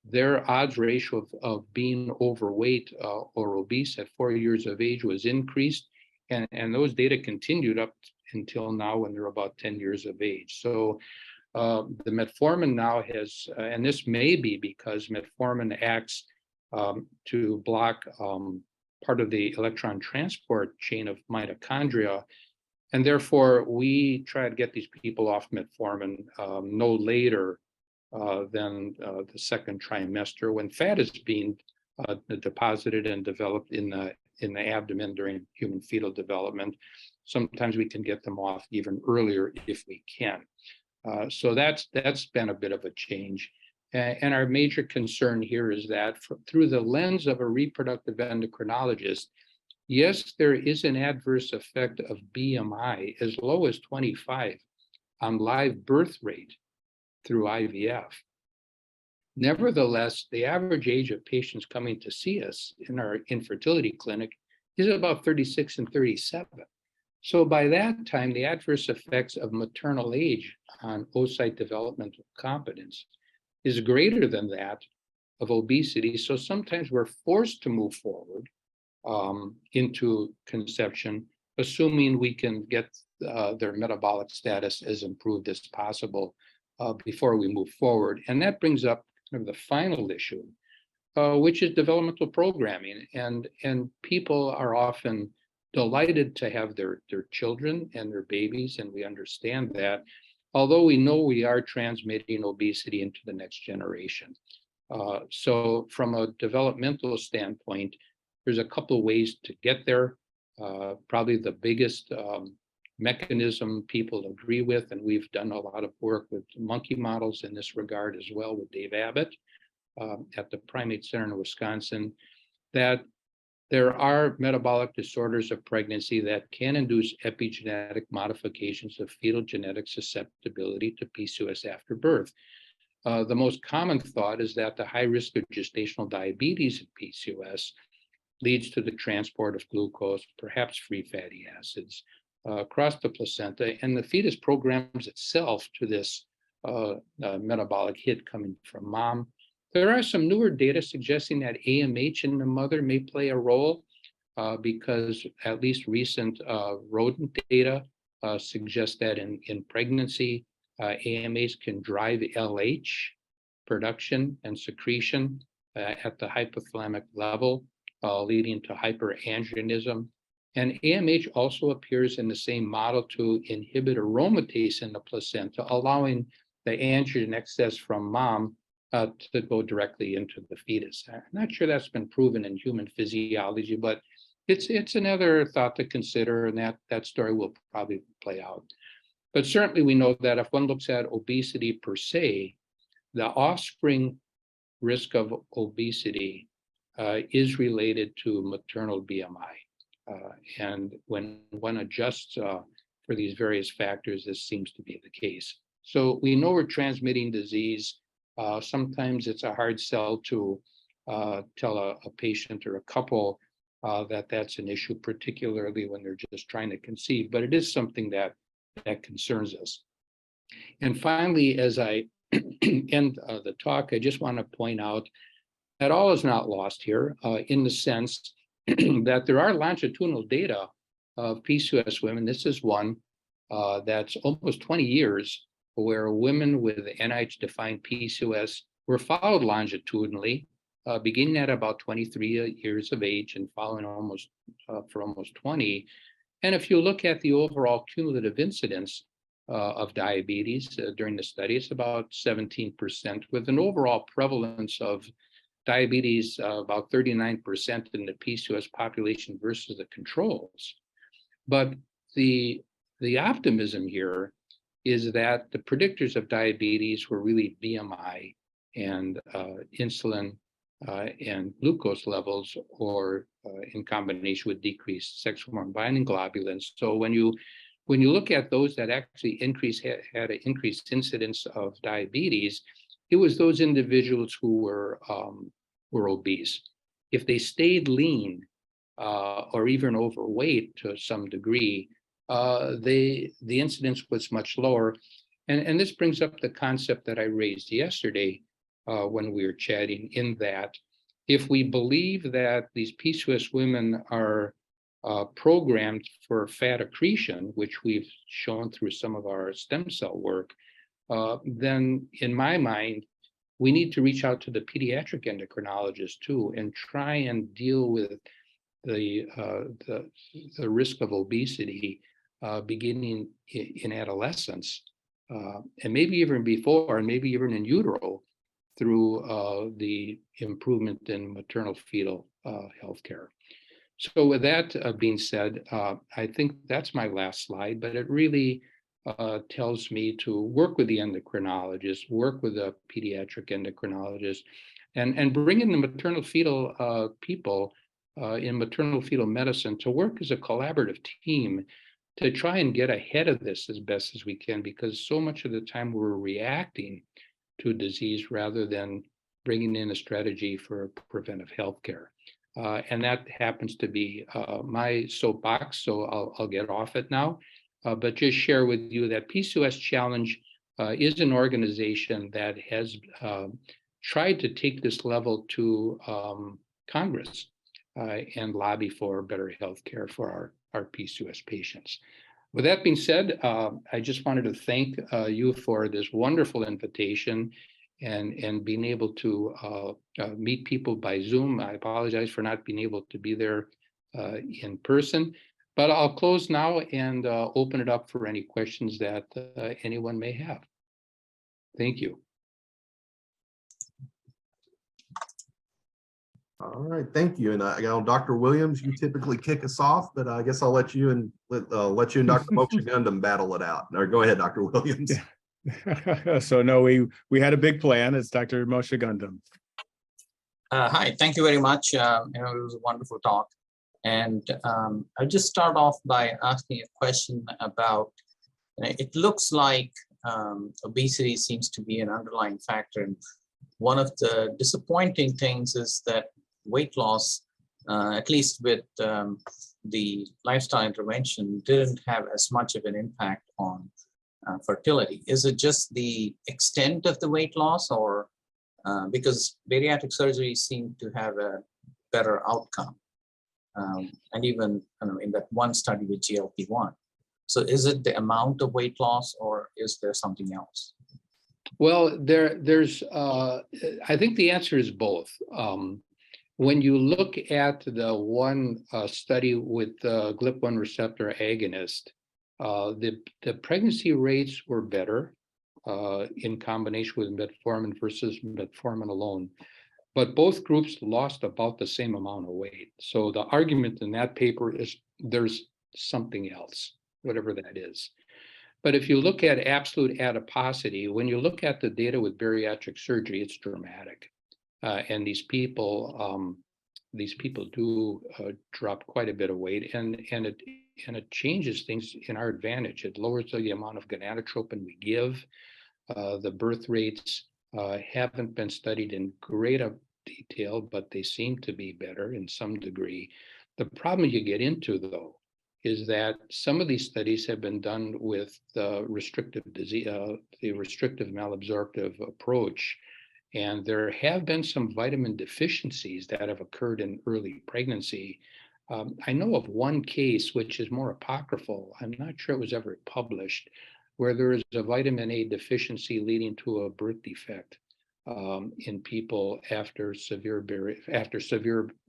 their odds ratio of being overweight or obese at 4 years of age was increased. And those data continued up until now when they're about 10 years of age. So the metformin now has, and this may be because metformin acts to block part of the electron transport chain of mitochondria. And therefore, we try to get these people off metformin no later than the second trimester when fat is being deposited and developed in the abdomen during human fetal development. Sometimes we can get them off even earlier if we can. So that's been a bit of a change. And our major concern here is that through the lens of a reproductive endocrinologist, yes, there is an adverse effect of BMI as low as 25 on live birth rate through IVF. Nevertheless, the average age of patients coming to see us in our infertility clinic is about 36 and 37. So by that time, the adverse effects of maternal age on oocyte developmental competence is greater than that of obesity. So sometimes we're forced to move forward into conception, assuming we can get their metabolic status as improved as possible before we move forward. And that brings up kind of the final issue, which is developmental programming. And people are often delighted to have their children and their babies, and we understand that, although we know we are transmitting obesity into the next generation. So from a developmental standpoint, there's a couple of ways to get there. Probably the biggest mechanism people agree with, and we've done a lot of work with monkey models in this regard as well with Dave Abbott at the Primate Center in Wisconsin, that there are metabolic disorders of pregnancy that can induce epigenetic modifications of fetal genetic susceptibility to PCOS after birth. The most common thought is that the high risk of gestational diabetes in PCOS leads to the transport of glucose, perhaps free fatty acids, across the placenta, and the fetus programs itself to this metabolic hit coming from mom. There are some newer data suggesting that AMH in the mother may play a role because at least recent rodent data suggests that in pregnancy, AMH can drive LH production and secretion at the hypothalamic level, leading to hyperandrogenism. And AMH also appears in the same model to inhibit aromatase in the placenta, allowing the androgen excess from mom to go directly into the fetus. I'm not sure that's been proven in human physiology, but it's another thought to consider, and that story will probably play out. But certainly we know that if one looks at obesity per se, the offspring risk of obesity is related to maternal BMI. And when one adjusts for these various factors, this seems to be the case. So we know we're transmitting disease. Sometimes it's a hard sell to tell a patient or a couple that that's an issue, particularly when they're just trying to conceive, but it is something that concerns us. And finally, as I end the talk, I just want to point out that all is not lost here in the sense that there are longitudinal data of PCOS women. This is one that's almost 20 years where women with NIH-defined PCOS were followed longitudinally, beginning at about 23 years of age and following for almost 20. And if you look at the overall cumulative incidence of diabetes during the study, it's about 17%, with an overall prevalence of diabetes about 39% in the PCOS population versus the controls. But the optimism here is that the predictors of diabetes were really BMI and insulin and glucose levels, or in combination with decreased sex hormone binding globulins. So when you look at those that actually had an increased incidence of diabetes, it was those individuals who were obese. If they stayed lean, or even overweight to some degree, the incidence was much lower. And this brings up the concept that I raised yesterday when we were chatting, in that if we believe that these PCOS women are programmed for fat accretion, which we've shown through some of our stem cell work, then in my mind, we need to reach out to the pediatric endocrinologist too and try and deal with the risk of obesity beginning in adolescence, and maybe even before, and maybe even in utero, through the improvement in maternal fetal health care. So with that being said, I think that's my last slide, but it really tells me to work with the endocrinologist, work with the pediatric endocrinologist, and bring in the maternal fetal people in maternal fetal medicine to work as a collaborative team to try and get ahead of this as best as we can, because so much of the time we're reacting to disease rather than bringing in a strategy for preventive health care. And that happens to be my soapbox, so I'll get off it now. But just share with you that PCOS Challenge is an organization that has tried to take this level to Congress and lobby for better health care for our PCOS patients. With that being said, I just wanted to thank you for this wonderful invitation and being able to meet people by Zoom. I apologize for not being able to be there in person, but I'll close now and open it up for any questions that anyone may have. Thank you. All right, thank you. And I know Dr. Williams, you typically kick us off, but I guess I'll let you and Dr. Moshe Gundam battle it out. Or go ahead, Dr. Williams. So no, we had a big plan. It's Dr. Moshe Gundam. Hi, thank you very much. It was a wonderful talk. And I'll just start off by asking a question about, it looks like obesity seems to be an underlying factor. And one of the disappointing things is that weight loss, at least with the lifestyle intervention, didn't have as much of an impact on fertility. Is it just the extent of the weight loss, or because bariatric surgery seemed to have a better outcome? And even in that one study with GLP-1. So is it the amount of weight loss, or is there something else? Well, there's I think the answer is both. When you look at the one study with the GLP-1 receptor agonist, the pregnancy rates were better in combination with metformin versus metformin alone. But both groups lost about the same amount of weight. So the argument in that paper is there's something else, whatever that is. But if you look at absolute adiposity, when you look at the data with bariatric surgery, it's dramatic. And these people do drop quite a bit of weight, and it changes things in our advantage. It lowers the amount of gonadotropin we give. The birth rates haven't been studied in great detail, but they seem to be better in some degree. The problem you get into, though, is that some of these studies have been done with the restrictive disease, the restrictive malabsorptive approach, and there have been some vitamin deficiencies that have occurred in early pregnancy. I know of one case which is more apocryphal. I'm not sure it was ever published, where there is a vitamin A deficiency leading to a birth defect in people after severe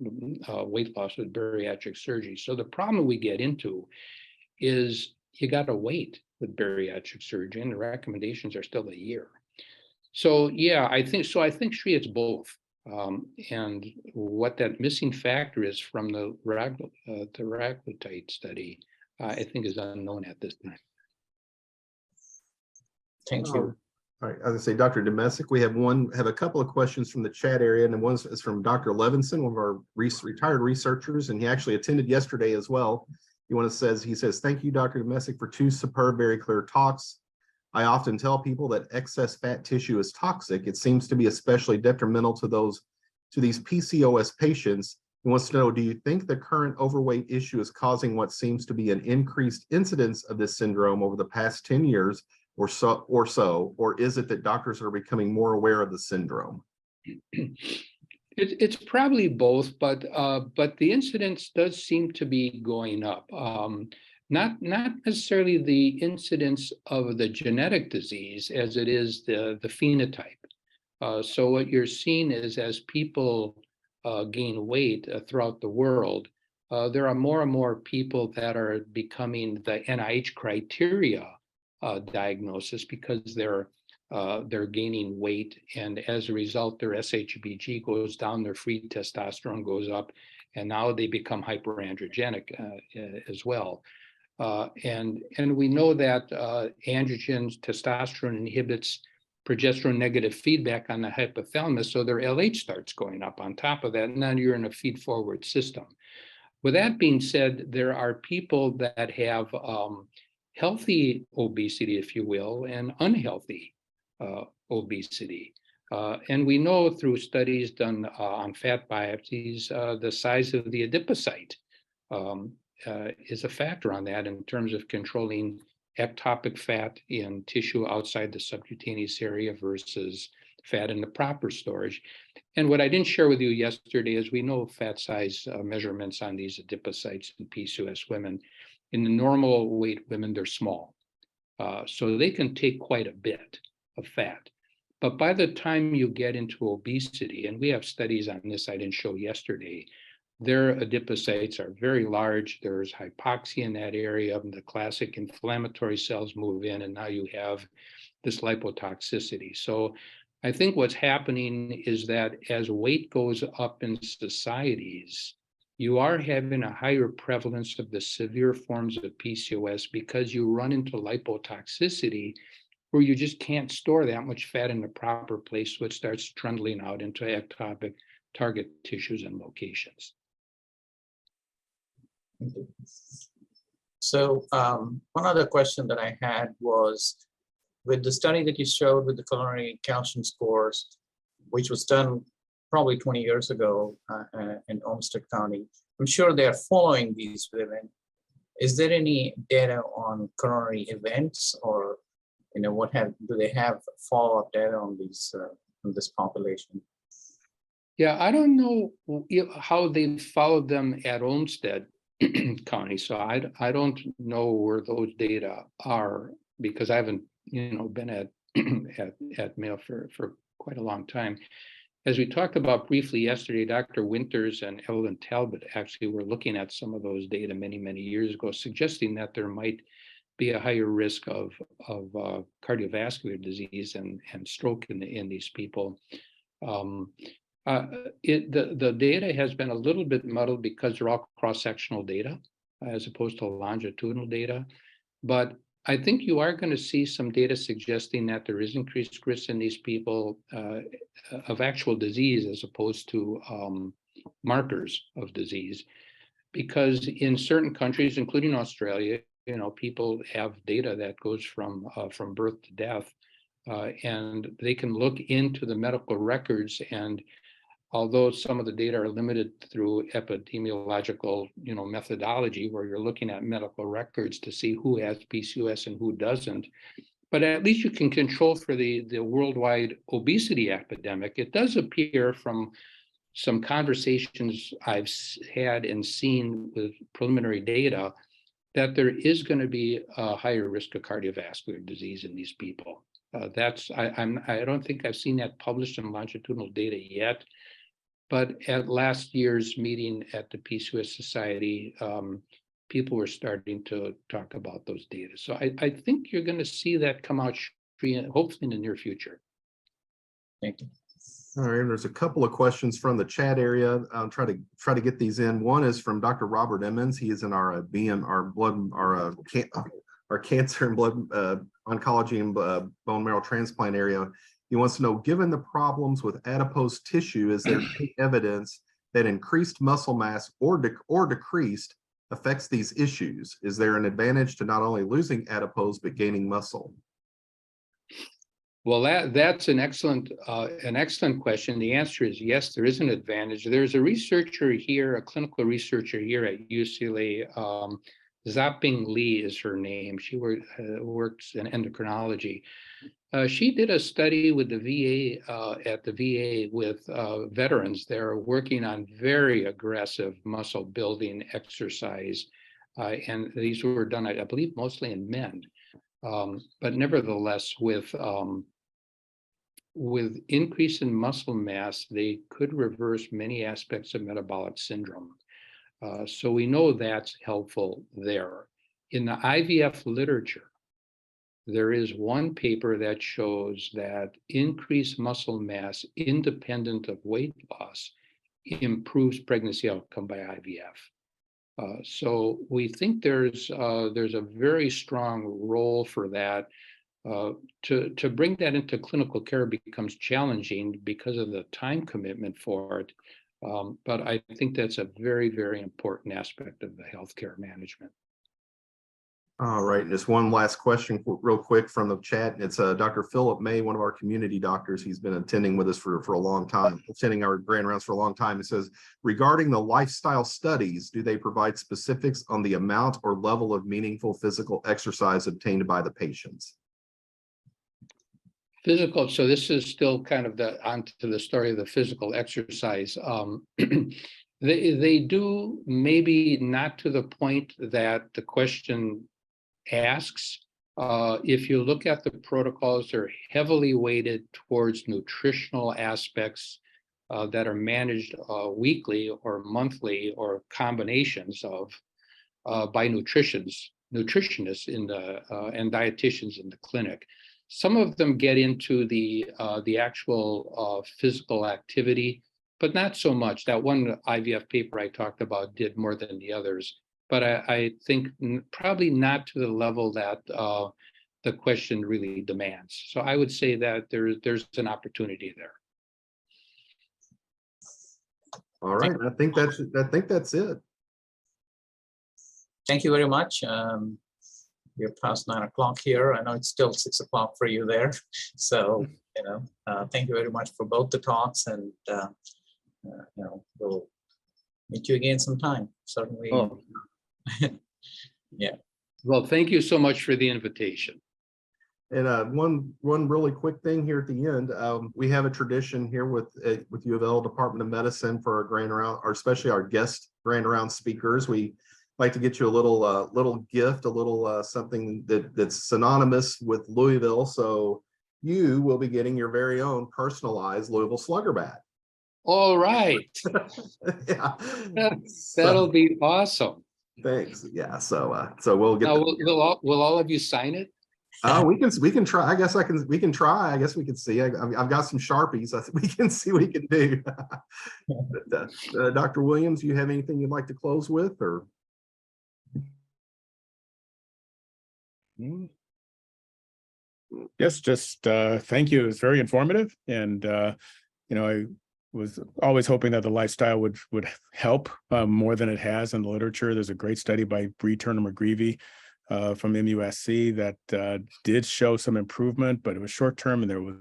weight loss with bariatric surgery. So the problem we get into is you got to wait with bariatric surgery, and the recommendations are still a year. So yeah, I think Shri, it's both. And what that missing factor is from the raclotite study, I think is unknown at this time. Thank you. All right, as I say, Dr. Dumesic, we have a couple of questions from the chat area, and one is from Dr. Levinson, one of our retired researchers, and he actually attended yesterday as well. He says, thank you, Dr. Dumesic, for 2 superb, very clear talks. I often tell people that excess fat tissue is toxic. It seems to be especially detrimental to these PCOS patients He wants to know, do you think the current overweight issue is causing what seems to be an increased incidence of this syndrome over the past 10 years or so, or is it that doctors are becoming more aware of the syndrome? It's probably both, but the incidence does seem to be going up. Not necessarily the incidence of the genetic disease as it is the phenotype. So what you're seeing is as people gain weight throughout the world, there are more and more people that are becoming the NIH criteria diagnosis because they're gaining weight, and as a result, their SHBG goes down, their free testosterone goes up, and now they become hyperandrogenic as well. And we know that androgens, testosterone inhibits progesterone negative feedback on the hypothalamus, so their LH starts going up on top of that, and then you're in a feed-forward system. With that being said, there are people that have healthy obesity, if you will, and unhealthy obesity. And we know through studies done on fat biopsies, the size of the adipocyte is a factor on that in terms of controlling ectopic fat in tissue outside the subcutaneous area versus fat in the proper storage. And what I didn't share with you yesterday is we know fat size measurements on these adipocytes in PCOS women. In the normal weight women, they're small. So they can take quite a bit of fat. But by the time you get into obesity, and we have studies on this I didn't show yesterday, their adipocytes are very large. There's hypoxia in that area. The classic inflammatory cells move in, and now you have this lipotoxicity. So I think what's happening is that as weight goes up in societies, you are having a higher prevalence of the severe forms of PCOS because you run into lipotoxicity where you just can't store that much fat in the proper place, so it starts trundling out into ectopic target tissues and locations. So one other question that I had was, with the study that you showed with the coronary calcium scores, which was done probably 20 years ago in Olmsted County, I'm sure they are following these women. Is there any data on coronary events, or do they have follow-up data on these on this population? Yeah, I don't know how they followed them at Olmsted County, so I don't know where those data are because I haven't been at Mayo for quite a long time. As we talked about briefly yesterday, Dr. Winters and Evelyn Talbot actually were looking at some of those data many years ago, suggesting that there might be a higher risk of cardiovascular disease and stroke in these people. The data has been a little bit muddled because they're all cross-sectional data as opposed to longitudinal data. But I think you are going to see some data suggesting that there is increased risk in these people of actual disease as opposed to markers of disease. Because in certain countries, including Australia, people have data that goes from birth to death, and they can look into the medical records. And although some of the data are limited through epidemiological, methodology, where you're looking at medical records to see who has PCOS and who doesn't, but at least you can control for the worldwide obesity epidemic. It does appear from some conversations I've had and seen with preliminary data that there is going to be a higher risk of cardiovascular disease in these people. I don't think I've seen that published in longitudinal data yet, but at last year's meeting at the PCOS Society, people were starting to talk about those data. So I think you're going to see that come out hopefully in the near future. Thank you. All right, there's a couple of questions from the chat area. I'll try to get these in. One is from Dr. Robert Emmons. He is in our our cancer and blood oncology and bone marrow transplant area. He wants to know, given the problems with adipose tissue, is there any evidence that increased muscle mass or decreased affects these issues? Is there an advantage to not only losing adipose but gaining muscle? Well, that's an excellent question. The answer is yes, there is an advantage. There's a researcher here, a clinical researcher here at UCLA. Zapping Lee is her name. She works in endocrinology. She did a study with the VA at the VA with veterans. They're working on very aggressive muscle building exercise, and these were done, I believe, mostly in men. But nevertheless, with increase in muscle mass, they could reverse many aspects of metabolic syndrome. So we know that's helpful there. In the IVF literature, there is one paper that shows that increased muscle mass independent of weight loss improves pregnancy outcome by IVF. So we think there's a very strong role for that. To bring that into clinical care becomes challenging because of the time commitment for it. But I think that's a very, very important aspect of the healthcare management. All right, and just one last question real quick from the chat. It's Dr. Philip May, one of our community doctors. He's been attending with us for a long time, attending our grand rounds for a long time. It says, regarding the lifestyle studies, do they provide specifics on the amount or level of meaningful physical exercise obtained by the patients? Physical, so this is still kind of onto the story of the physical exercise. They do, maybe not to the point that the question asks. If you look at the protocols, they're heavily weighted towards nutritional aspects that are managed weekly or monthly or combinations of by nutritionists in the and dietitians in the clinic. Some of them get into the actual physical activity, but not so much. That one IVF paper I talked about did more than the others, but I think probably not to the level that the question really demands. So I would say that there's an opportunity there. All right, I think that's it. Thank you very much. We're past 9 o'clock here. I know it's still 6 o'clock for you there. So, thank you very much for both the talks, and we'll meet you again sometime. Certainly. Oh. Yeah. Well, thank you so much for the invitation. And one really quick thing here at the end, we have a tradition here with UofL Department of Medicine for our grand round, or especially our guest grand round speakers. We like to get you a little gift, a little something that's synonymous with Louisville. So you will be getting your very own personalized Louisville Slugger bat. All right. Yeah. That'll be awesome. Thanks. Yeah. So we'll get. Now, will all of you sign it? We can try. I guess we can try. I guess we can see. I've got some Sharpies. We can see what we can do. But, Dr. Williams, you have anything you'd like to close with, or? Yes, just thank you. It was very informative, and I was always hoping that the lifestyle would help more than it has in the literature. There's a great study by Bree Turner-McGreevy from MUSC that did show some improvement, but it was short term, and there was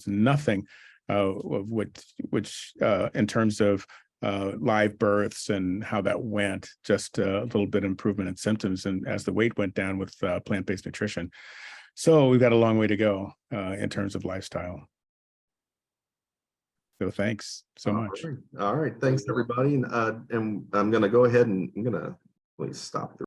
nothing which in terms of live births and how that went, just a little bit improvement in symptoms, and as the weight went down with plant-based nutrition. So we've got a long way to go in terms of lifestyle. So thanks so much. All right. Thanks, everybody. And I'm going to go ahead and please stop the